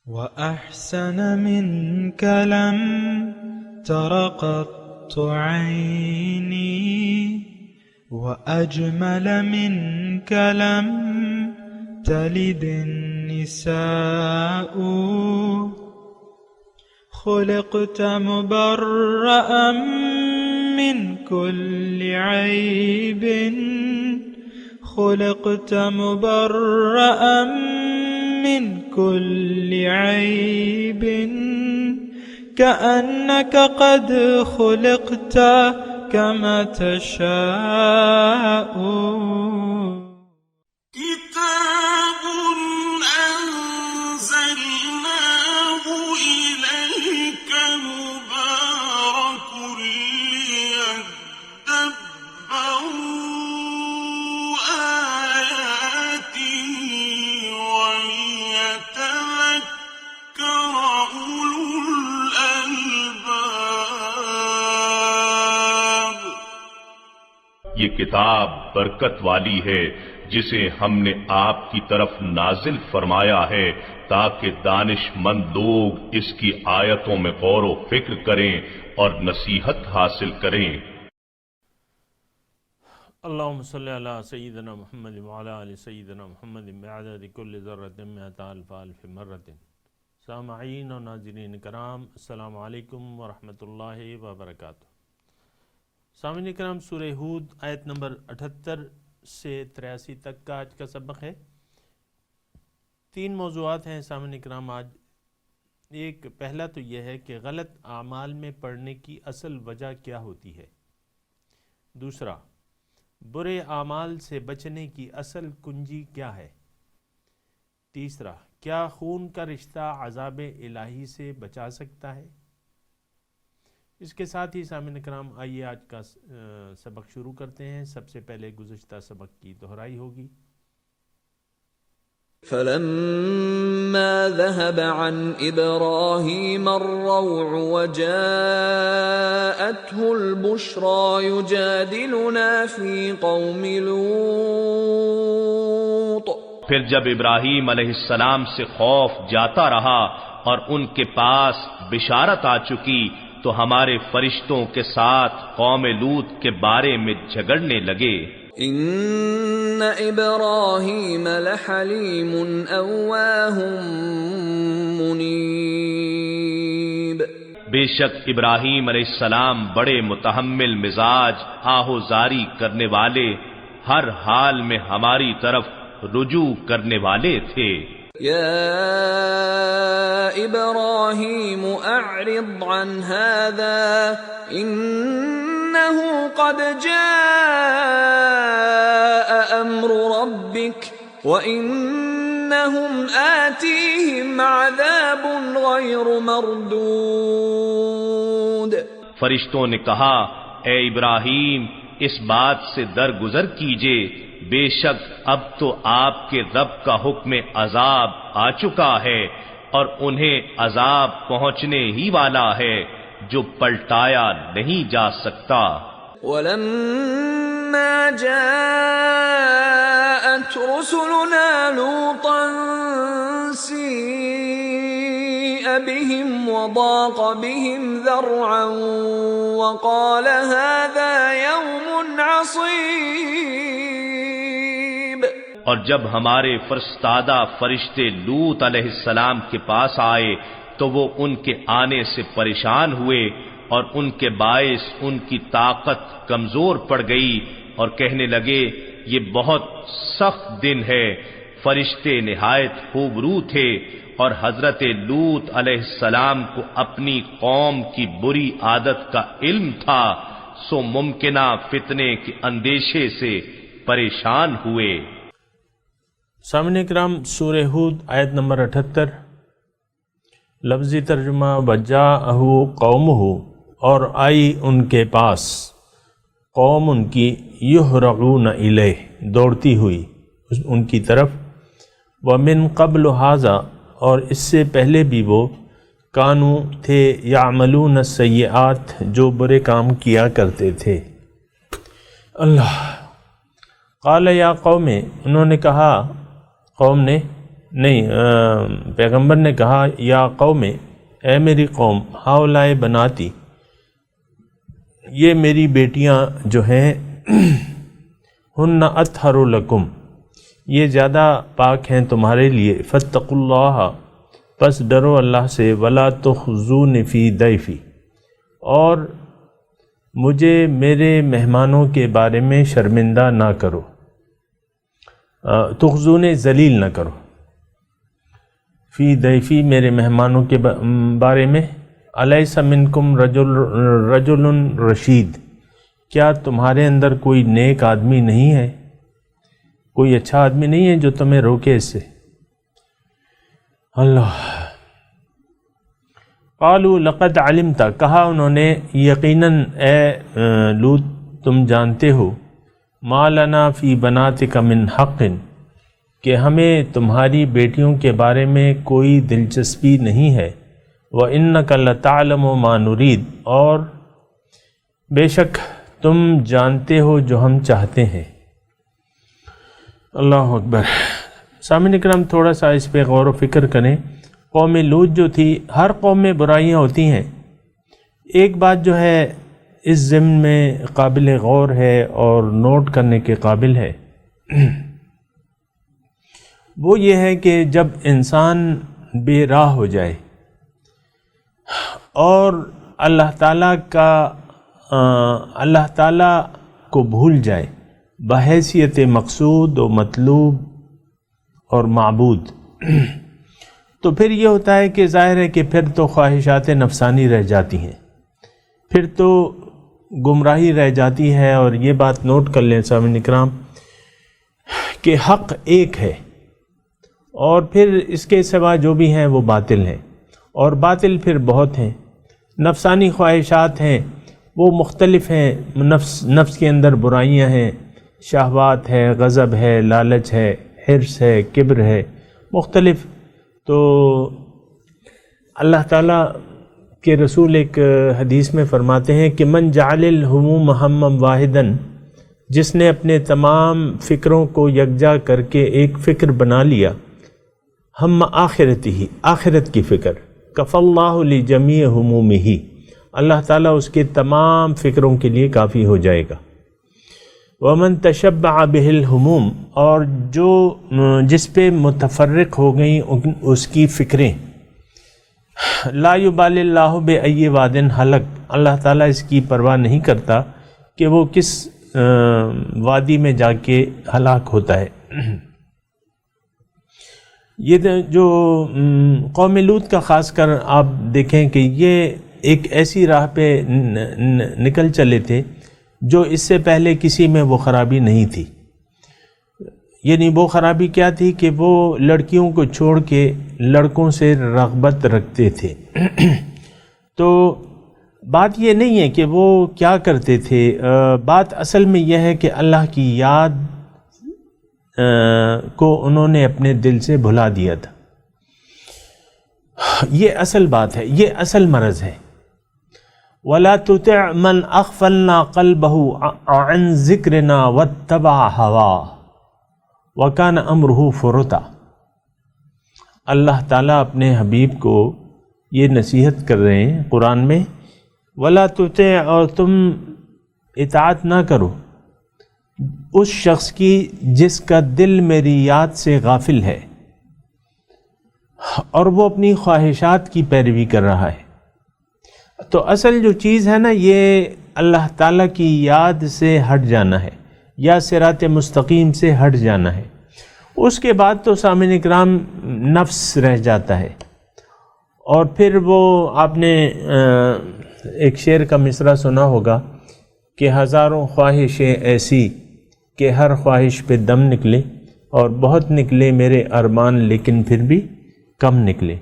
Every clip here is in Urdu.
وأحسن منك لم تر قط عيني وأجمل منك لم تلد النساء خلقت مبرأ من كل عيب خلقت مبرأ من كل عيب كأنك قد خلقت كما تشاء كتاب أنزلناه إليك مبارك ليدبروا آياته وليتذكر أولو الألباب۔ یہ کتاب برکت والی ہے جسے ہم نے آپ کی طرف نازل فرمایا ہے تاکہ دانش مند لوگ اس کی آیتوں میں غور و فکر کریں اور نصیحت حاصل کریں۔ اللہم صلی علی سیدنا محمد وعلی آل سیدنا محمد بعدد کل ذرۃ مئۃ الف الف مرۃ۔ سامعین و ناظرین کرام، السلام علیکم ورحمۃ اللہ وبرکاتہ۔ سامعین کرام، سورہ ہود آیت نمبر 78 سے 83 تک کا آج کا سبق ہے۔ 3 موضوعات ہیں سامعین کرام آج۔ ایک پہلا تو یہ ہے کہ غلط اعمال میں پڑنے کی اصل وجہ کیا ہوتی ہے۔ دوسرا، برے اعمال سے بچنے کی اصل کنجی کیا ہے۔ تیسرا، کیا خون کا رشتہ عذاب الہی سے بچا سکتا ہے۔ اس کے ساتھ ہی سامعین کرام آئیے آج کا سبق شروع کرتے ہیں۔ سب سے پہلے گزشتہ سبق کی دہرائی ہوگی۔ فَلَمَّا ذَهَبَ عَنْ إِبْرَاهِيمَ الرَّوْعُ وَجَاءَتْهُ الْبُشْرَى يُجَادِلُنَا فِي قَوْمِ لُوطٍ۔ پھر جب ابراہیم علیہ السلام سے خوف جاتا رہا اور ان کے پاس بشارت آ چکی تو ہمارے فرشتوں کے ساتھ قوم لوط کے بارے میں جھگڑنے لگے۔ ان ابراہیم لحلیم اواہ منیب۔ بے شک ابراہیم علیہ السلام بڑے متحمل مزاج، آہوزاری کرنے والے، ہر حال میں ہماری طرف رجوع کرنے والے تھے۔ یا ابراہیم اعرض عن هذا انہ قد جاء امر ربک وانہم آتیہم عذاب غیر مردود۔ فرشتوں نے کہا، اے ابراہیم اس بات سے درگزر کیجئے، بے شک اب تو آپ کے رب کا حکم عذاب آ چکا ہے اور انہیں عذاب پہنچنے ہی والا ہے جو پلٹایا نہیں جا سکتا۔ وَلَمَّا جَاءَتْ رُسُلُنَا لُوطًا سِيءَ بِهِمْ وَضَاقَ بِهِمْ ذَرْعًا وَقَالَ هَذَا يَوْمٌ عَصِيبٌ۔ اور جب ہمارے فرستادہ فرشتے لوط علیہ السلام کے پاس آئے تو وہ ان کے آنے سے پریشان ہوئے اور ان کے باعث ان کی طاقت کمزور پڑ گئی اور کہنے لگے، یہ بہت سخت دن ہے۔ فرشتے نہایت خوبرو تھے اور حضرت لوط علیہ السلام کو اپنی قوم کی بری عادت کا علم تھا، سو ممکنہ فتنے کے اندیشے سے پریشان ہوئے۔ سامعین کرام، سورہ ہود آیت نمبر 78، لفظی ترجمہ وجاءہ قومہ، اور آئی ان کے پاس قوم ان کی یہرعون الیہ، دوڑتی ہوئی ان کی طرف، ومن قبل ھذا، اور اس سے پہلے بھی وہ کانو تھے یعملون السیئات، جو برے کام کیا کرتے تھے۔ اللہ قال یا قوم، انہوں نے کہا قوم نے، نہیں، پیغمبر نے کہا یا قوم، اے میری قوم، ہاؤلائے بناتی، یہ میری بیٹیاں جو ہیں، ہن اطہر لکم، یہ زیادہ پاک ہیں تمہارے لیے، فاتقوا اللہ، پس ڈرو اللہ سے، ولا تخزون فی ضیفی، اور مجھے میرے مہمانوں کے بارے میں شرمندہ نہ کرو، تخزون ذلیل نہ کرو، فی ضیفی میرے مہمانوں کے بارے میں، الیس منکم رجل رشید، کیا تمہارے اندر کوئی نیک آدمی نہیں ہے، کوئی اچھا آدمی نہیں ہے جو تمہیں روکے اس سے؟ اللہ. قالوا لقد علمت، کہا انہوں نے یقیناً اے لوط تم جانتے ہو، ما لنا فی بناتک من حق، کہ ہمیں تمہاری بیٹیوں کے بارے میں کوئی دلچسپی نہیں ہے، وَإِنَّكَ لَتَعْلَمُ مَا نُرِيدُ، اور بے شک تم جانتے ہو جو ہم چاہتے ہیں. اللہ اکبر. سامعین اکرام، تھوڑا سا اس پہ غور و فکر کریں. قوم لوط جو تھی، ہر قوم میں برائیاں ہوتی ہیں. ایک بات جو ہے اس ضمن میں قابل غور ہے اور نوٹ کرنے کے قابل ہے، وہ یہ ہے کہ جب انسان بے راہ ہو جائے اور اللہ تعالیٰ کو بھول جائے بحیثیت مقصود و مطلوب اور معبود، تو پھر یہ ہوتا ہے کہ ظاہر ہے کہ پھر تو خواہشات نفسانی رہ جاتی ہیں، پھر تو گمراہی رہ جاتی ہے. اور یہ بات نوٹ کر لیں سامعین اکرام کہ حق ایک ہے اور پھر اس کے سوا جو بھی ہیں وہ باطل ہیں، اور باطل پھر بہت ہیں. نفسانی خواہشات ہیں وہ مختلف ہیں، نفس کے اندر برائیاں ہیں، شہوات ہے، غضب ہے، لالچ ہے، حرص ہے، کبر ہے، مختلف. تو اللہ تعالیٰ کے رسول ایک حدیث میں فرماتے ہیں کہ من جعل الہموم ہمم واحدن، جس نے اپنے تمام فکروں کو یکجا کر کے ایک فکر بنا لیا، ہم آخرتی، آخرت کی فکر، کف اللہ لجمیع ہمومہ، اللہ تعالیٰ اس کے تمام فکروں کے لیے کافی ہو جائے گا. ومن تشبع بہ الہموم، اور جو جس پہ متفرق ہو گئیں اس کی فکریں، لا یبالی اللہ بأی واد حلق، اللہ تعالیٰ اس کی پرواہ نہیں کرتا کہ وہ کس وادی میں جا کے ہلاک ہوتا ہے. یہ جو قوم لوط کا خاص کر آپ دیکھیں کہ یہ ایک ایسی راہ پہ نکل چلے تھے جو اس سے پہلے کسی میں وہ خرابی نہیں تھی. یعنی وہ خرابی کیا تھی کہ وہ لڑکیوں کو چھوڑ کے لڑکوں سے رغبت رکھتے تھے. تو بات یہ نہیں ہے کہ وہ کیا کرتے تھے، بات اصل میں یہ ہے کہ اللہ کی یاد کو انہوں نے اپنے دل سے بھلا دیا تھا. یہ اصل بات ہے، یہ اصل مرض ہے. وَلَا تُطِعْ مَنْ أَغْفَلْنَا قَلْبَهُ عَنْ ذِكْرِنَا وَاتَّبَعَ هَوَاهُ وَكَانَ أَمْرُهُ فُرُطًا. اللہ تعالیٰ اپنے حبیب کو یہ نصیحت کر رہے ہیں قرآن میں، وَلَا تُطِعْ، اور تم اطاعت نہ کرو اس شخص کی جس کا دل میری یاد سے غافل ہے اور وہ اپنی خواہشات کی پیروی کر رہا ہے. تو اصل جو چیز ہے نا، یہ اللہ تعالیٰ کی یاد سے ہٹ جانا ہے یا صراط مستقیم سے ہٹ جانا ہے. اس کے بعد تو سامعین اکرام نفس رہ جاتا ہے، اور پھر وہ آپ نے ایک شعر کا مصرع سنا ہوگا کہ ہزاروں خواہشیں ایسی کہ ہر خواہش پہ دم نکلے، اور بہت نکلے میرے ارمان لیکن پھر بھی کم نکلے.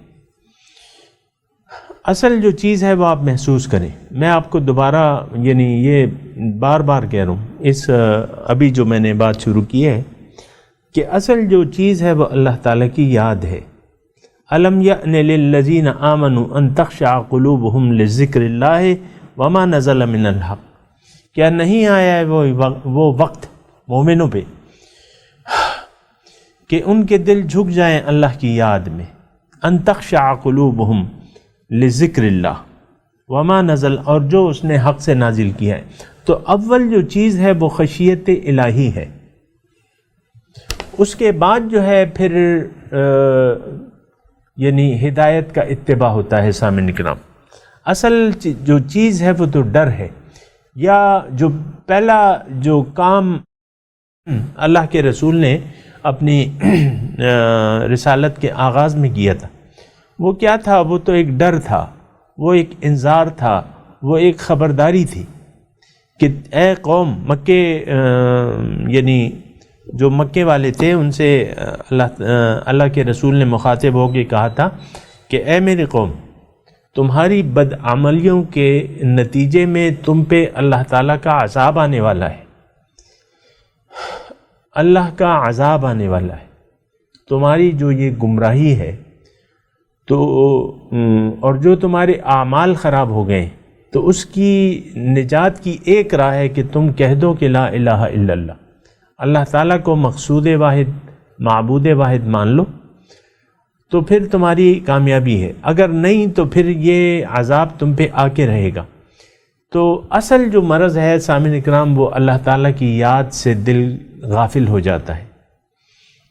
اصل جو چیز ہے وہ آپ محسوس کریں. میں آپ کو دوبارہ یعنی یہ بار بار کہہ رہا ہوں، اس ابھی جو میں نے بات شروع کی ہے کہ اصل جو چیز ہے وہ اللہ تعالیٰ کی یاد ہے. الم یأن للذین آمنوا ان تخشع قلوبہم لذکر اللہ وما نزل من الحق، کیا نہیں آیا ہے وہ وقت مومنوں پہ کہ ان کے دل جھک جائیں اللہ کی یاد میں، ان تخشع قلوبہم لذکر اللہ وما نزل، اور جو اس نے حق سے نازل کیا ہے۔ تو اول جو چیز ہے وہ خشیت الہی ہے، اس کے بعد جو ہے پھر یعنی ہدایت کا اتباع ہوتا ہے۔ سامعین کرام، اصل جو چیز ہے وہ تو ڈر ہے، یا جو پہلا جو کام اللہ کے رسول نے اپنی رسالت کے آغاز میں کیا تھا وہ کیا تھا؟ وہ تو ایک ڈر تھا، وہ ایک انذار تھا، وہ ایک خبرداری تھی کہ اے قوم مکے، یعنی جو مکے والے تھے ان سے اللہ کے رسول نے مخاطب ہو کے کہا تھا کہ اے میری قوم، تمہاری بدعملیوں کے نتیجے میں تم پہ اللہ تعالیٰ کا عذاب آنے والا ہے، اللہ کا عذاب آنے والا ہے۔ تمہاری جو یہ گمراہی ہے تو اور جو تمہارے اعمال خراب ہو گئے، تو اس کی نجات کی ایک راہ ہے کہ تم کہہ دو کہ لا الہ الا اللہ، اللہ تعالیٰ کو مقصود واحد، معبود واحد مان لو، تو پھر تمہاری کامیابی ہے، اگر نہیں تو پھر یہ عذاب تم پہ آ کے رہے گا۔ تو اصل جو مرض ہے سامعین اکرام، وہ اللہ تعالیٰ کی یاد سے دل غافل ہو جاتا ہے،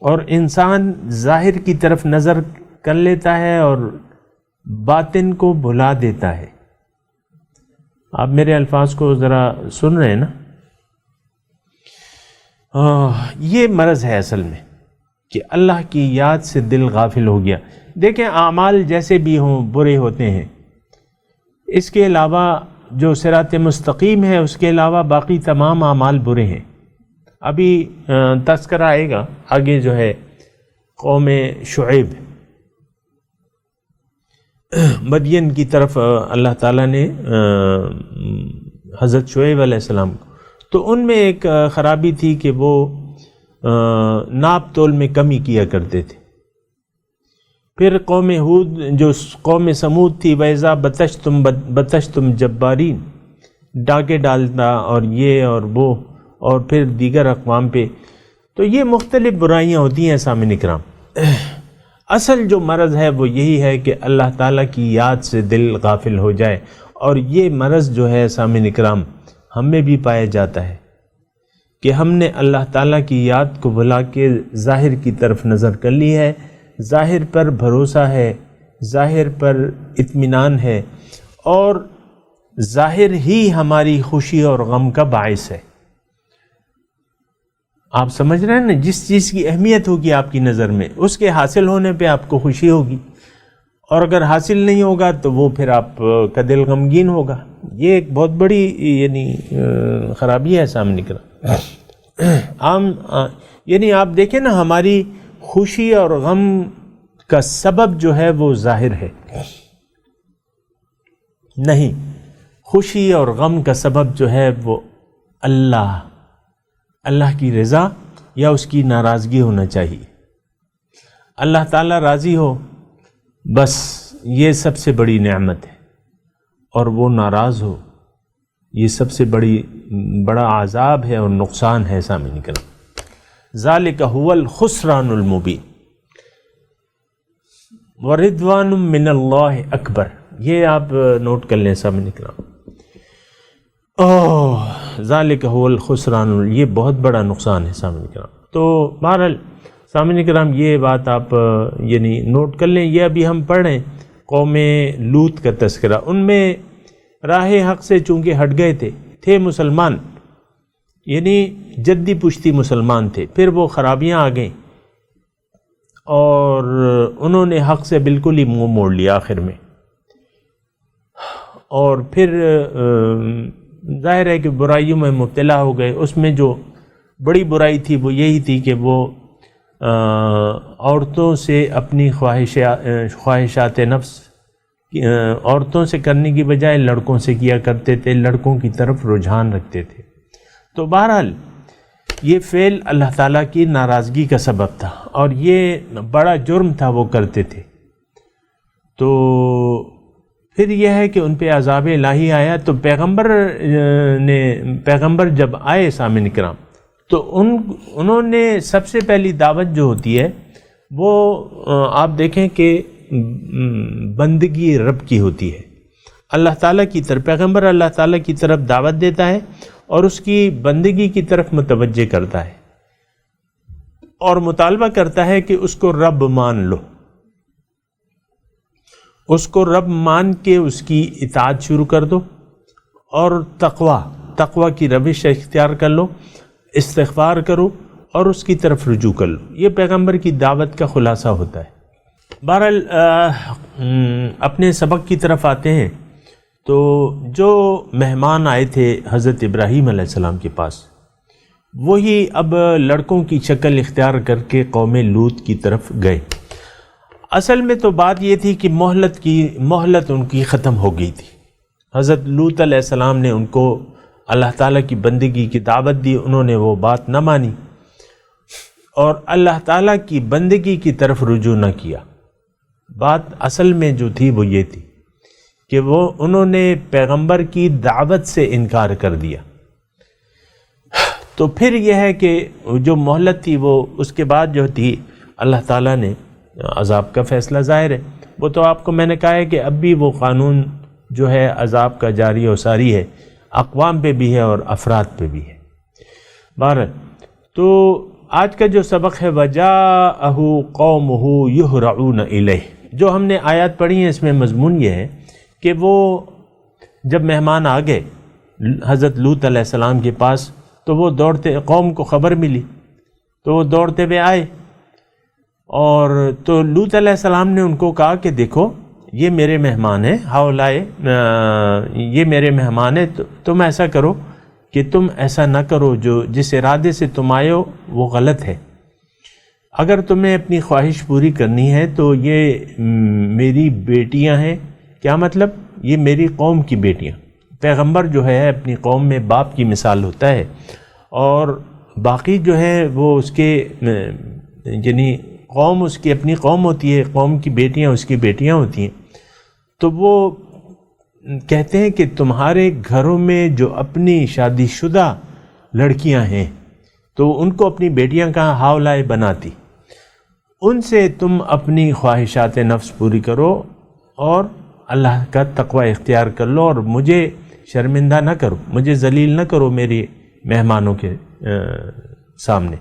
اور انسان ظاہر کی طرف نظر کر لیتا ہے اور باطن کو بھلا دیتا ہے۔ آپ میرے الفاظ کو ذرا سن رہے ہیں نا؟ یہ مرض ہے اصل میں کہ اللہ کی یاد سے دل غافل ہو گیا۔ دیکھیں اعمال جیسے بھی ہوں برے ہوتے ہیں، اس کے علاوہ جو صراط مستقیم ہے اس کے علاوہ باقی تمام اعمال برے ہیں۔ ابھی تذکرہ آئے گا آگے، جو ہے قوم شعیب، مدین کی طرف اللہ تعالیٰ نے حضرت شعیب علیہ السلام کو، تو ان میں ایک خرابی تھی کہ وہ ناپ تول میں کمی کیا کرتے تھے۔ پھر قوم ہود، جو قوم سمود تھی، وَإِذَا بَطَشْتُمْ جَبَّارِينَ، ڈاکے ڈالنا اور یہ اور وہ، اور پھر دیگر اقوام پہ۔ تو یہ مختلف برائیاں ہوتی ہیں سامعین اکرام۔ اصل جو مرض ہے وہ یہی ہے کہ اللہ تعالیٰ کی یاد سے دل غافل ہو جائے، اور یہ مرض جو ہے سامعین اکرام ہم میں بھی پایا جاتا ہے کہ ہم نے اللہ تعالیٰ کی یاد کو بھلا کے ظاہر کی طرف نظر کر لی ہے، ظاہر پر بھروسہ ہے، ظاہر پر اطمینان ہے، اور ظاہر ہی ہماری خوشی اور غم کا باعث ہے۔ آپ سمجھ رہے ہیں نا؟ جس چیز کی اہمیت ہوگی آپ کی نظر میں، اس کے حاصل ہونے پہ آپ کو خوشی ہوگی، اور اگر حاصل نہیں ہوگا تو وہ پھر آپ کا دل غمگین ہوگا۔ یہ ایک بہت بڑی یعنی خرابی ہے سامنے کا۔ یعنی آپ دیکھیں نا، ہماری خوشی اور غم کا سبب جو ہے وہ ظاہر ہے نہیں، خوشی اور غم کا سبب جو ہے وہ اللہ کی رضا یا اس کی ناراضگی ہونا چاہیے۔ اللہ تعالیٰ راضی ہو، بس یہ سب سے بڑی نعمت ہے، اور وہ ناراض ہو، یہ سب سے بڑا عذاب ہے اور نقصان ہے سامعین کرام۔ ذالک هو الخسران المبین ورضوان من اللہ اکبر، یہ آپ نوٹ کر لیں سامعین کرام۔ ذالک هو الخسران، یہ بہت بڑا نقصان ہے سامعین کرام۔ تو بہرحال سامعین کرام یہ بات آپ یعنی نوٹ کر لیں۔ یہ ابھی ہم پڑھ رہے ہیں قوم لوط کا تذکرہ، ان میں راہ حق سے چونکہ ہٹ گئے تھے مسلمان، یعنی جدی پشتی مسلمان تھے، پھر وہ خرابیاں آ گئیں اور انہوں نے حق سے بالکل ہی منہ موڑ لیا آخر میں، اور پھر ظاہر ہے کہ برائیوں میں مبتلا ہو گئے۔ اس میں جو بڑی برائی تھی وہ یہی تھی کہ وہ عورتوں سے اپنی خواہشات نفس عورتوں سے کرنے کی بجائے لڑکوں سے کیا کرتے تھے، لڑکوں کی طرف رجحان رکھتے تھے۔ تو بہرحال یہ فعل اللہ تعالیٰ کی ناراضگی کا سبب تھا، اور یہ بڑا جرم تھا وہ کرتے تھے۔ تو پھر یہ ہے کہ ان پہ عذاب الہی آیا۔ تو پیغمبر جب آئے سامعین کرام، تو انہوں نے سب سے پہلی دعوت جو ہوتی ہے وہ آپ دیکھیں کہ بندگی رب کی ہوتی ہے، اللہ تعالیٰ کی طرف، پیغمبر اللہ تعالیٰ کی طرف دعوت دیتا ہے اور اس کی بندگی کی طرف متوجہ کرتا ہے اور مطالبہ کرتا ہے کہ اس کو رب مان لو، اس کو رب مان کے اس کی اطاعت شروع کر دو اور تقوی کی روش اختیار کر لو، استغفار کرو اور اس کی طرف رجوع کر لو۔ یہ پیغمبر کی دعوت کا خلاصہ ہوتا ہے۔ بہرحال اپنے سبق کی طرف آتے ہیں۔ تو جو مہمان آئے تھے حضرت ابراہیم علیہ السلام کے پاس، وہی اب لڑکوں کی شکل اختیار کر کے قوم لوط کی طرف گئے۔ اصل میں تو بات یہ تھی کہ مہلت ان کی ختم ہو گئی تھی۔ حضرت لوط علیہ السلام نے ان کو اللہ تعالیٰ کی بندگی کی دعوت دی، انہوں نے وہ بات نہ مانی اور اللہ تعالیٰ کی بندگی کی طرف رجوع نہ کیا۔ بات اصل میں جو تھی وہ یہ تھی کہ انہوں نے پیغمبر کی دعوت سے انکار کر دیا۔ تو پھر یہ ہے کہ جو مہلت تھی وہ اس کے بعد جو تھی اللہ تعالیٰ نے عذاب کا فیصلہ ظاہر ہے، وہ تو آپ کو میں نے کہا ہے کہ اب بھی وہ قانون جو ہے عذاب کا جاری و ساری ہے، اقوام پہ بھی ہے اور افراد پہ بھی ہے۔ بہرحال تو آج کا جو سبق ہے وَجَاءَهُ قَوْمُهُ يُهْرَعُونَ إِلَيْهِ، جو ہم نے آیات پڑھی ہیں اس میں مضمون یہ ہے کہ وہ جب مہمان آ گئے حضرت لوط علیہ السلام کے پاس تو وہ دوڑتے، قوم کو خبر ملی تو وہ دوڑتے ہوئے آئے اور تو لوط علیہ السلام نے ان کو کہا کہ دیکھو یہ میرے مہمان ہیں، ہاؤلائے یہ میرے مہمان ہیں، تم ایسا کرو کہ تم ایسا نہ کرو، جس ارادے سے تم آئے ہو وہ غلط ہے۔ اگر تمہیں اپنی خواہش پوری کرنی ہے تو یہ میری بیٹیاں ہیں۔ کیا مطلب؟ یہ میری قوم کی بیٹیاں۔ پیغمبر جو ہے اپنی قوم میں باپ کی مثال ہوتا ہے اور باقی جو ہے وہ اس کے یعنی قوم اس کی اپنی قوم ہوتی ہے، قوم کی بیٹیاں اس کی بیٹیاں ہوتی ہیں۔ تو وہ کہتے ہیں کہ تمہارے گھروں میں جو اپنی شادی شدہ لڑکیاں ہیں تو ان کو اپنی بیٹیاں کا ہاولائے بناتی، ان سے تم اپنی خواہشات نفس پوری کرو اور اللہ کا تقوی اختیار کر لو اور مجھے شرمندہ نہ کرو، مجھے ذلیل نہ کرو میری مہمانوں کے سامنے۔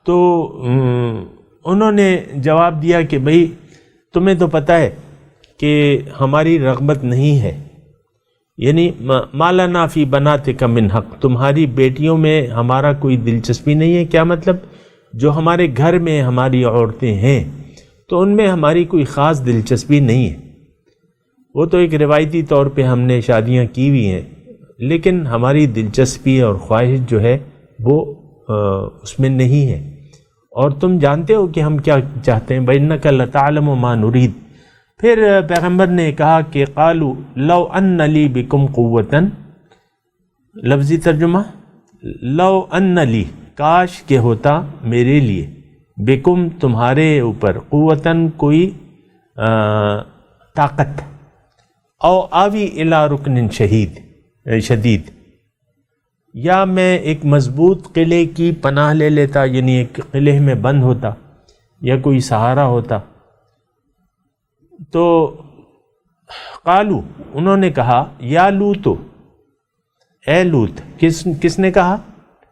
تو انہوں نے جواب دیا کہ بھئی تمہیں تو پتہ ہے کہ ہماری رغبت نہیں ہے، یعنی ما لنا فی بناتک من حق، تمہاری بیٹیوں میں ہمارا کوئی دلچسپی نہیں ہے۔ کیا مطلب؟ جو ہمارے گھر میں ہماری عورتیں ہیں تو ان میں ہماری کوئی خاص دلچسپی نہیں ہے، وہ تو ایک روایتی طور پہ ہم نے شادیاں کی ہوئی ہیں، لیکن ہماری دلچسپی اور خواہش جو ہے وہ اس میں نہیں ہے، اور تم جانتے ہو کہ ہم کیا چاہتے ہیں۔ وَإِنَّكَ لَتَعْلَمُ مَا نُرِيدُ۔ پھر پیغمبر نے کہا کہ قالوا لو ان لی بکم قوتاً، لفظی ترجمہ لو ان لی، کاش کہ ہوتا میرے لیے، بکم تمہارے اوپر، قوتاً کوئی طاقت، او آوی الی رکن شدید، یا میں ایک مضبوط قلعے کی پناہ لے لیتا، یعنی ایک قلعے میں بند ہوتا یا کوئی سہارا ہوتا۔ تو قالو، انہوں نے کہا یا لوتو، اے لوت، کس نے کہا؟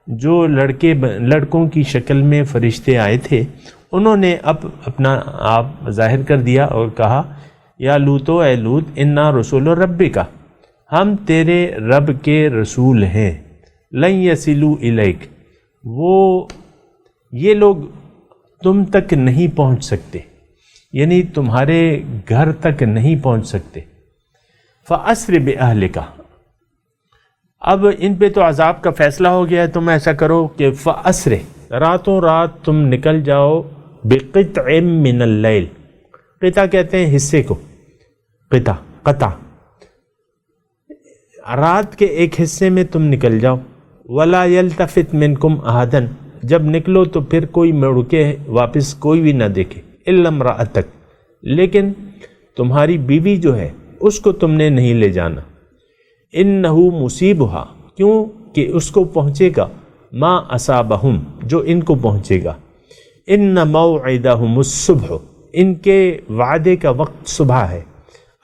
جو لڑکوں کی شکل میں فرشتے آئے تھے انہوں نے اب اپنا آپ ظاہر کر دیا اور کہا یا لوتو، اے لوت، انا رسول ربک، ہم تیرے رب کے رسول ہیں، لن یصلوا الیک، یہ لوگ تم تک نہیں پہنچ سکتے، یعنی تمہارے گھر تک نہیں پہنچ سکتے۔ فَأَسْرِ بِأَهْلِكَ، اب ان پہ تو عذاب کا فیصلہ ہو گیا ہے، تم ایسا کرو کہ فَأَسْرِ، راتوں رات تم نکل جاؤ، بِقِطْعٍ مِّنَ اللَّيْلِ، قطع کہتے ہیں حصے کو، قطع، رات کے ایک حصے میں تم نکل جاؤ، وَلَا يَلْتَفِتْ مِنْكُمْ أَحَدًا، جب نکلو تو پھر کوئی مڑ کے واپس کوئی بھی نہ دیکھے، إِلَّا امْرَأَتَكَ، لیکن تمہاری بیوی جو ہے اس کو تم نے نہیں لے جانا، إِنَّهُ مُصِيبُهَا، کیوں؟ کہ اس کو پہنچے گا ما اصابہم جو ان کو پہنچے گا، ان موعدہم الصبح ان کے وعدے کا وقت صبح ہے،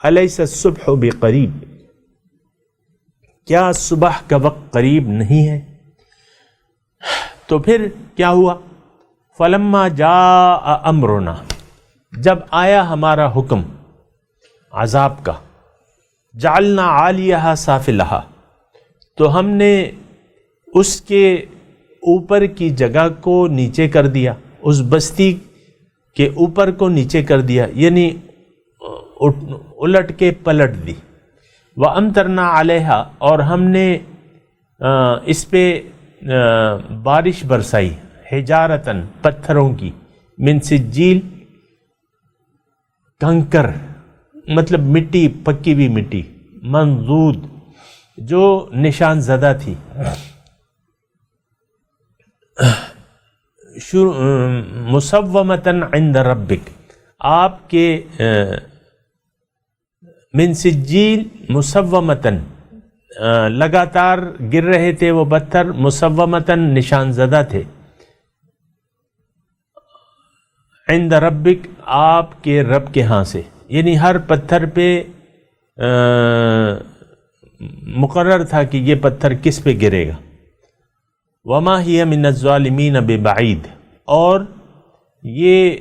الیس الصبح بقریب کیا صبح کا وقت قریب نہیں ہے؟ تو پھر کیا ہوا؟ فلما جاء امرنا جب آیا ہمارا حکم عذاب کا، جعلنا عالیہا سافلہا تو ہم نے اس کے اوپر کی جگہ کو نیچے کر دیا، اس بستی کے اوپر کو نیچے کر دیا، یعنی الٹ کے پلٹ دی۔ وَأَمْطَرْنَا عَلَيْهَا اور ہم نے اس پہ بارش برسائی، حجارتاً پتھروں کی، من سجیل کنکر مطلب مٹی، پکی ہوئی مٹی، منضود جو نشان زدہ تھی، مسومتاً عند ربک آپ کے من سجیل مسومتاً لگاتار گر رہے تھے وہ پتھر، مسومتاً نشان زدہ تھے، عند ربک آپ کے رب کے ہاں سے، یعنی ہر پتھر پہ مقرر تھا کہ یہ پتھر کس پہ گرے گا۔ وما ہی من الظالمین ببعید اور یہ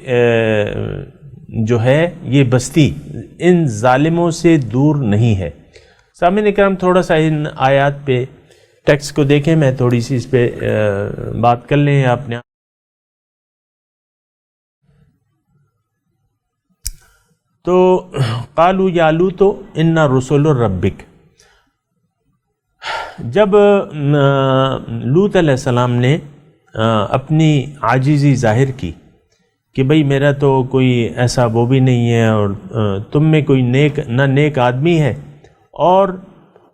جو ہے یہ بستی ان ظالموں سے دور نہیں ہے۔ سامعین اکرام تھوڑا سا ان آیات پہ ٹیکسٹ کو دیکھیں، میں تھوڑی سی اس پہ بات کر لیں آپ نے۔ تو قالوا یا لوط انا رسول ربک، جب لوط علیہ السلام نے اپنی عاجزی ظاہر کی کہ بھئی میرا تو کوئی ایسا وہ بھی نہیں ہے، اور تم میں کوئی نہ نیک آدمی ہے اور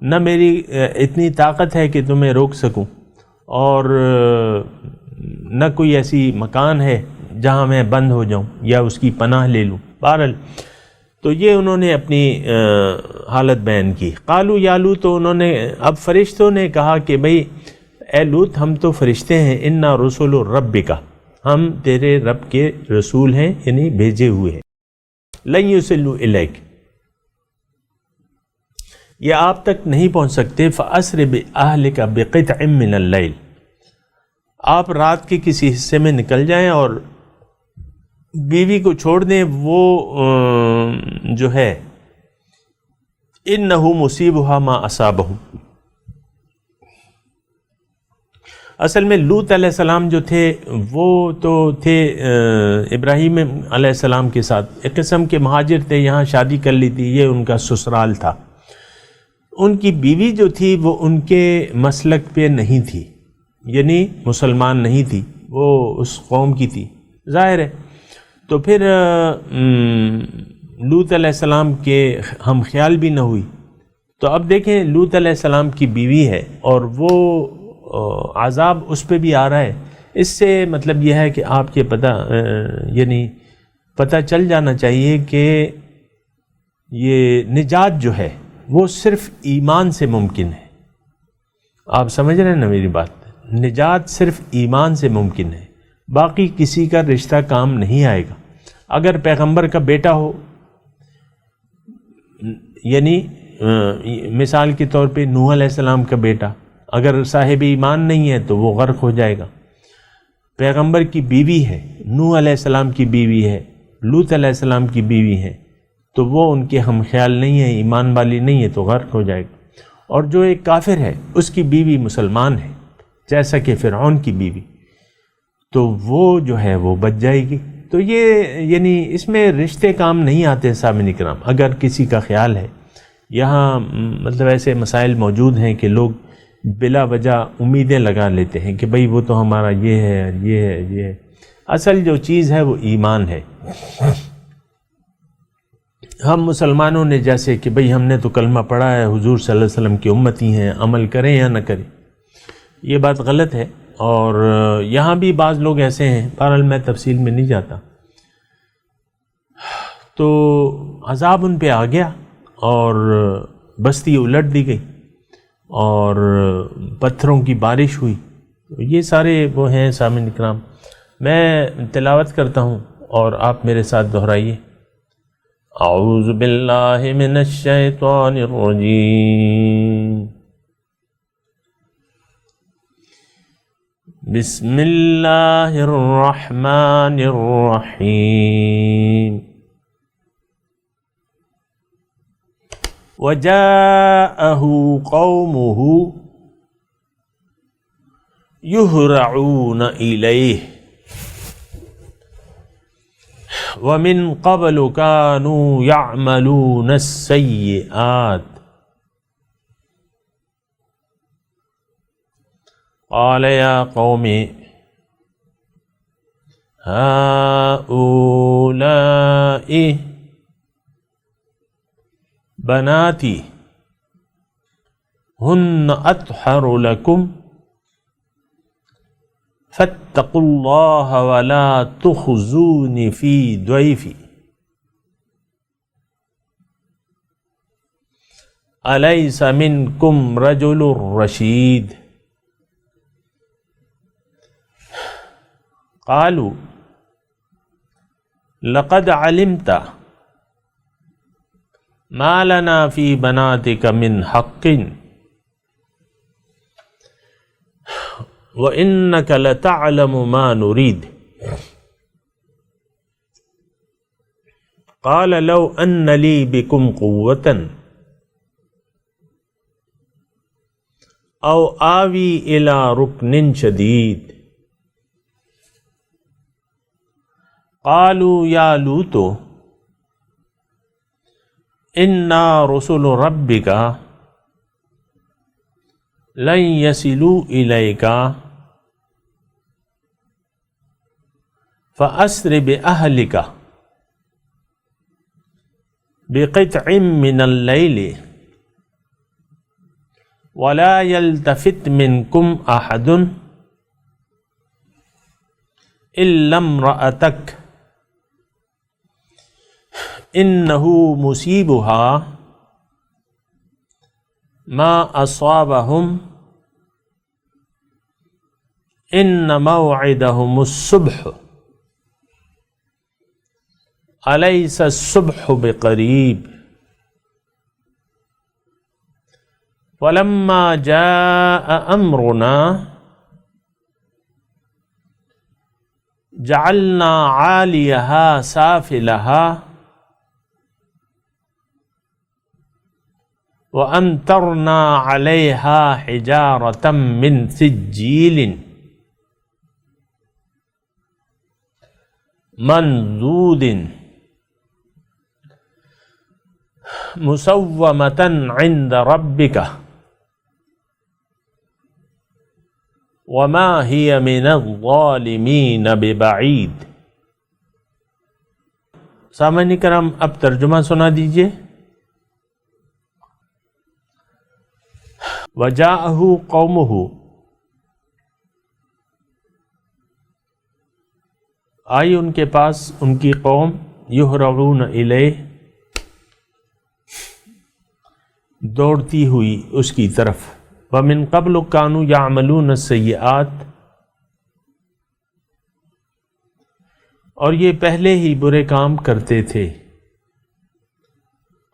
نہ میری اتنی طاقت ہے کہ تمہیں روک سکوں، اور نہ کوئی ایسی مکان ہے جہاں میں بند ہو جاؤں یا اس کی پناہ لے لوں۔ بہرحال تو یہ انہوں نے اپنی حالت بیان کی۔ قالوا یا لوط، تو انہوں نے اب فرشتوں نے کہا کہ بھئی اے لوط ہم تو فرشتے ہیں، انا رسول ربک ہم تیرے رب کے رسول ہیں، یعنی بھیجے ہوئے ہیں، لن یصلوا الیک یہ آپ تک نہیں پہنچ سکتے، فاسر باہلک بقطع من اللیل آپ رات کے کسی حصے میں نکل جائیں اور بیوی کو چھوڑ دیں، وہ جو ہے انہ مصیبھا ما اصابہ، اصل میں لوط علیہ السلام جو تھے وہ تو تھے ابراہیم علیہ السلام کے ساتھ، ایک قسم کے مہاجر تھے، یہاں شادی کر لی تھی، یہ ان کا سسرال تھا۔ ان کی بیوی جو تھی وہ ان کے مسلک پہ نہیں تھی، یعنی مسلمان نہیں تھی، وہ اس قوم کی تھی، ظاہر ہے۔ تو پھر لوط علیہ السلام کے ہم خیال بھی نہ ہوئی۔ تو اب دیکھیں لوط علیہ السلام کی بیوی ہے اور وہ عذاب اس پہ بھی آ رہا ہے، اس سے مطلب یہ ہے کہ آپ کے یعنی پتہ چل جانا چاہیے کہ یہ نجات جو ہے وہ صرف ایمان سے ممکن ہے۔ آپ سمجھ رہے ہیں نا میری بات؟ نجات صرف ایمان سے ممکن ہے، باقی کسی کا رشتہ کام نہیں آئے گا۔ اگر پیغمبر کا بیٹا ہو، یعنی مثال کے طور پہ نوح علیہ السلام کا بیٹا، اگر صاحب ایمان نہیں ہے تو وہ غرق ہو جائے گا۔ پیغمبر کی بیوی ہے، نوح علیہ السلام کی بیوی ہے، لوط علیہ السلام کی بیوی ہے، تو وہ ان کے ہم خیال نہیں ہے، ایمان والی نہیں ہے، تو غرق ہو جائے گا۔ اور جو ایک کافر ہے اس کی بیوی مسلمان ہے، جیسا کہ فرعون کی بیوی، تو وہ جو ہے وہ بچ جائے گی۔ تو یہ یعنی اس میں رشتے کام نہیں آتے سامعین کرام، اگر کسی کا خیال ہے۔ یہاں مطلب ایسے مسائل موجود ہیں کہ لوگ بلا وجہ امیدیں لگا لیتے ہیں کہ بھئی وہ تو ہمارا یہ ہے، یہ ہے، یہ ہے۔ اصل جو چیز ہے وہ ایمان ہے۔ ہم مسلمانوں نے جیسے کہ بھئی ہم نے تو کلمہ پڑھا ہے، حضور صلی اللہ علیہ وسلم کی امتی ہیں، عمل کریں یا نہ کریں، یہ بات غلط ہے۔ اور یہاں بھی بعض لوگ ایسے ہیں، بہرحال میں تفصیل میں نہیں جاتا۔ تو عذاب ان پہ آ گیا اور بستی الٹ دی گئی، اور پتھروں کی بارش ہوئی. یہ سارے وہ ہیں سامعین کرام. میں تلاوت کرتا ہوں اور آپ میرے ساتھ دہرائیے. اعوذ باللہ من الشیطان الرجیم. بسم اللہ الرحمن الرحیم. وجاءه قومه يهرعون إليه ومن قبل كانوا يعملون السيئات قال يا قوم هؤلاء بناتي هن أطهر لكم فاتقوا الله ولا تخزون في ضيفي أليس منكم رجل رشيد قالوا لقد علمت ما لنا فی بناتک من حق وإنک لتعلم ما نريد قال لو أن لي بكم قوة أو آوي إلى ركن شديد قالوا يا لوط انا رسل ربک لن يصلوا الیک فاسر باہلک بقطع من اللیل ولا يلتفت منکم احد الا امرأتک انه مصیبها ما اصابهم ان موعدهم الصبح الیس الصبح بقریب فلما جاء امرنا جعلنا عالیها سافلها وَأَمْطَرْنَا عَلَيْهَا حِجَارَةً مِّن سِجِّيلٍ مَّنضُودٍ مُّسَوَّمَةً عِندَ رَبِّكَ وَمَا هِيَ مِنَ الظَّالِمِينَ بِبَعِيدٍ. سامعین کرام اب ترجمہ سنا دیجئے. وجاءہ قومہ آئی ان کے پاس ان کی قوم یہرعون الیہ دوڑتی ہوئی اس کی طرف. ومن قبل کانوا یعملون السیئات اور یہ پہلے ہی برے کام کرتے تھے.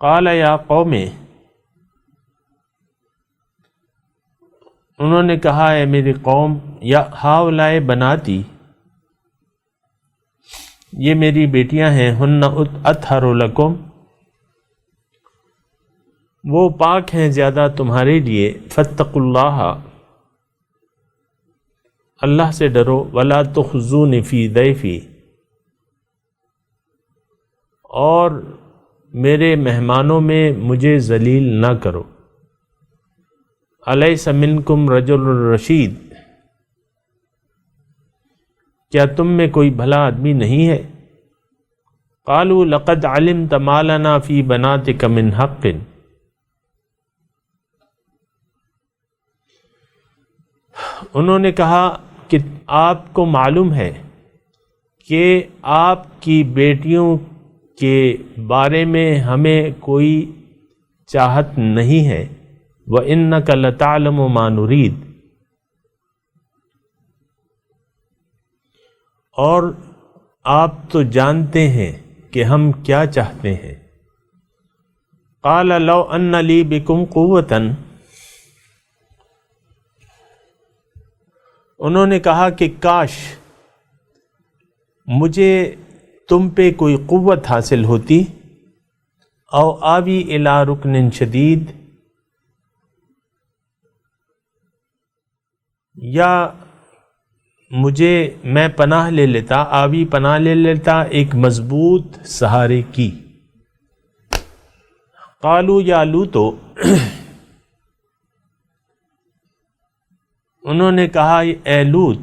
قال یا قوم انہوں نے کہا ہے میری قوم یا ہاؤلائے بناتی یہ میری بیٹیاں ہیں ہن اطہر لکم وہ پاک ہیں زیادہ تمہارے لیے فاتقوا اللہ اللہ سے ڈرو ولا تخزون فی ضیفی اور میرے مہمانوں میں مجھے ذلیل نہ کرو. الیس منکم رجل رشید کیا تم میں کوئی بھلا آدمی نہیں ہے. قالوا لقد علمت ما لنا فی بناتک من حق انہوں نے کہا کہ آپ کو معلوم ہے کہ آپ کی بیٹیوں کے بارے میں ہمیں کوئی چاہت نہیں ہے. وَإِنَّكَ لَتَعْلَمُ مَا نُرِيدُ، اور آپ تو جانتے ہیں کہ ہم کیا چاہتے ہیں. قَالَ لَوْ أَنَّ لِي بِكُمْ قُوَّةً، انہوں نے کہا کہ کاش مجھے تم پہ کوئی قوت حاصل ہوتی، او آوی الی رکن شدید، یا میں پناہ لے لیتا، آوی پناہ لے لیتا ایک مضبوط سہارے کی. قالوا یا لوتو، انہوں نے کہا اے لوط،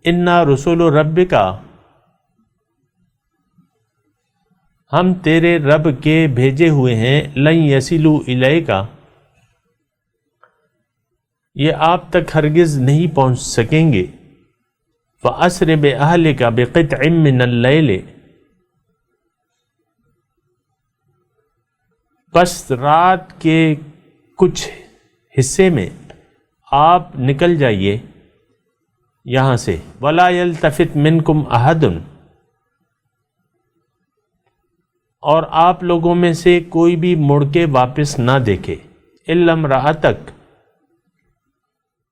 انا رسول ربک، ہم تیرے رب کے بھیجے ہوئے ہیں، لن یصلوا الیک، یہ آپ تک ہرگز نہیں پہنچ سکیں گے. فَأَسْرِ بِأَهْلِكَ بِقِطْعٍ مِّنَ اللَّيْلِ، پس رات کے کچھ حصے میں آپ نکل جائیے یہاں سے. وَلَا يَلْتَفِتْ مِنْكُمْ أَحَدٌ، اور آپ لوگوں میں سے کوئی بھی مڑ کے واپس نہ دیکھے. إِلَّا امْرَأَتَكَ،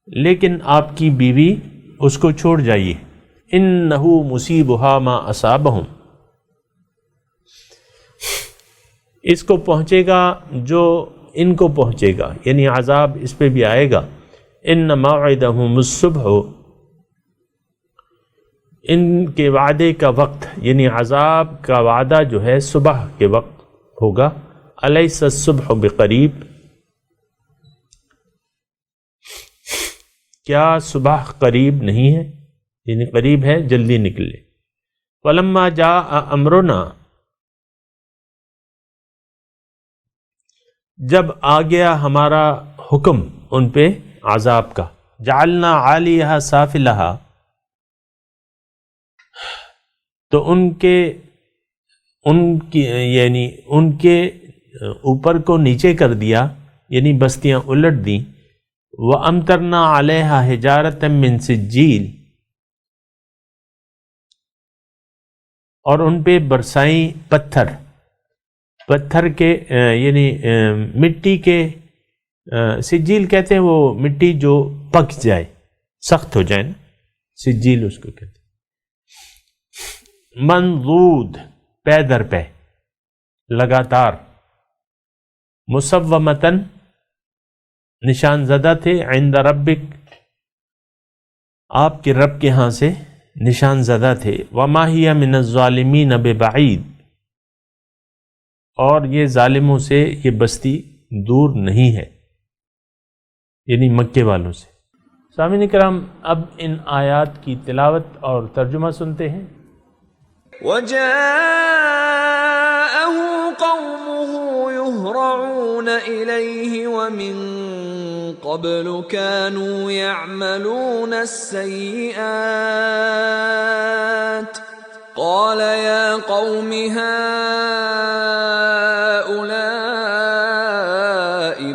لیکن آپ کی بیوی اس کو چھوڑ جائیے. إِنَّهُ مُصِيبُهَا مَا أَصَابَهُمْ، اس کو پہنچے گا جو ان کو پہنچے گا، یعنی عذاب اس پہ بھی آئے گا. إِنَّ مَوْعِدَهُمُ الصُّبْحُ، ان کے وعدے کا وقت یعنی عذاب کا وعدہ جو ہے صبح کے وقت ہوگا. أَلَيْسَ الصُّبْحُ بِقَرِيبٍ، کیا صبح قریب نہیں ہے، یعنی قریب ہے، جلدی نکلے. فَلَمَّا جَاءَ أَمْرُنَا، جب آ گیا ہمارا حکم ان پہ عذاب کا. جعلنا عالیہا سافلہا، تو ان کے اوپر کو نیچے کر دیا، یعنی بستیاں الٹ دیں. وَأَمْطَرْنَا عَلَيْهَا حِجَارَةً مِّن سِجِّيلٍ، اور ان پہ برسائیں پتھر کے یعنی مٹی کے، سجیل کہتے ہیں وہ مٹی جو پک جائے، سخت ہو جائے نا، سجیل اس کو کہتے ہیں. منضود، پے در پے، لگاتار. مصومتاً، نشان زدہ تھے. عند ربک، آپ کے رب کے ہاں سے نشان زدہ تھے. وما ہی من الظالمین ببعید، اور یہ ظالموں سے یہ بستی دور نہیں ہے، یعنی مکے والوں سے. سامعین کرام، اب ان آیات کی تلاوت اور ترجمہ سنتے ہیں. وَجَاءَهُ قَوْمُهُ يُهْرَعُونَ إِلَيْهِ وَمِن قَبْلُ كَانُوا يَعْمَلُونَ السَّيِّئَاتِ. قَالَ يَا قَوْمِ هَؤُلَاءِ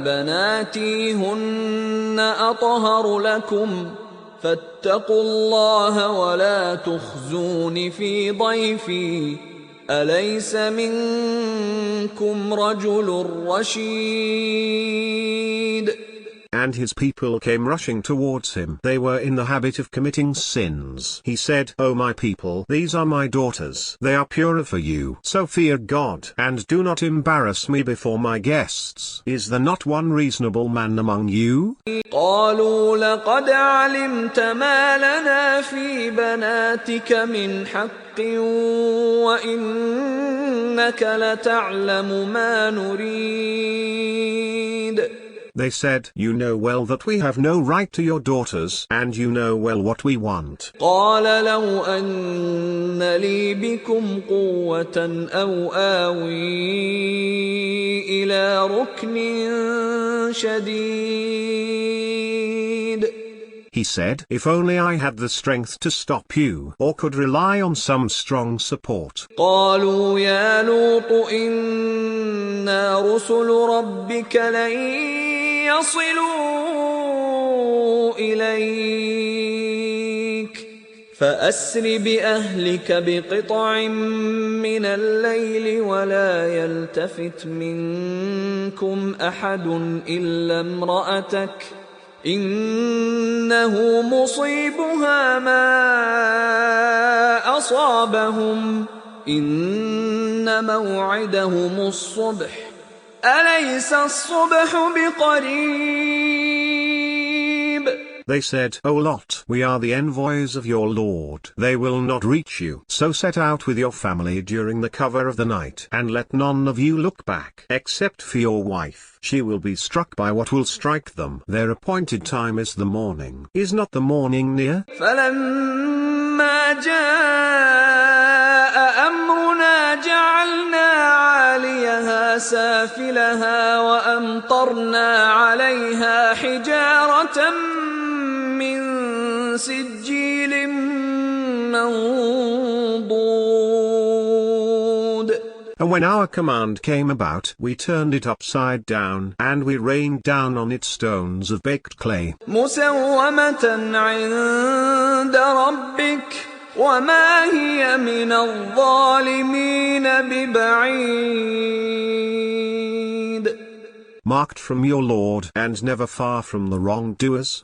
بَنَاتِي هُنَّ أَطْهَرُ لَكُمْ فَاتَّقُوا اللَّهَ وَلَا تُخْزُونِ فِي ضَيْفِي أَلَيْسَ مِنكُمْ رَجُلٌ رَّشِيدٌ. And his people came rushing towards him. They were in the habit of committing sins. He said, O my people, these are my daughters. They are purer for you. So fear God, and do not embarrass me before my guests. Is there not one reasonable man among you? قالوا لقد علمت ما لنا في بناتك من حق وإنك لتعلم ما نريد. They said, You know well that we have no right to your daughters, and you know well what we want. قال لو أن لي بكم قوة أو آوي إلى ركن شديد. He said, If only I had the strength to stop you, or could rely on some strong support. قالوا يا لوط إنا رسل ربك لن يصلوا إليك فأسر بأهلك بقطع من الليل ولا يلتفت منكم أحد إلا امرأتك إنه مصيبها ما أصابهم إن موعدهم الصبح أليس الصبح بقريب. They said, O Lot, we are the envoys of your Lord. They will not reach you. So set out with your family during the cover of the night, and let none of you look back, except for your wife. She will be struck by what will strike them. Their appointed time is the morning. Is not the morning near? فلما جاء أمرنا جعلنا عاليها سافلها وأمطرنا عليها حجارة من سجيل منضود. And when our command came about, we turned it upside down, and we rained down on it stones of baked clay. مسومة عند ربك وما هي من الظالمين ببعيد. Marked from your Lord, and never far from the wrongdoers.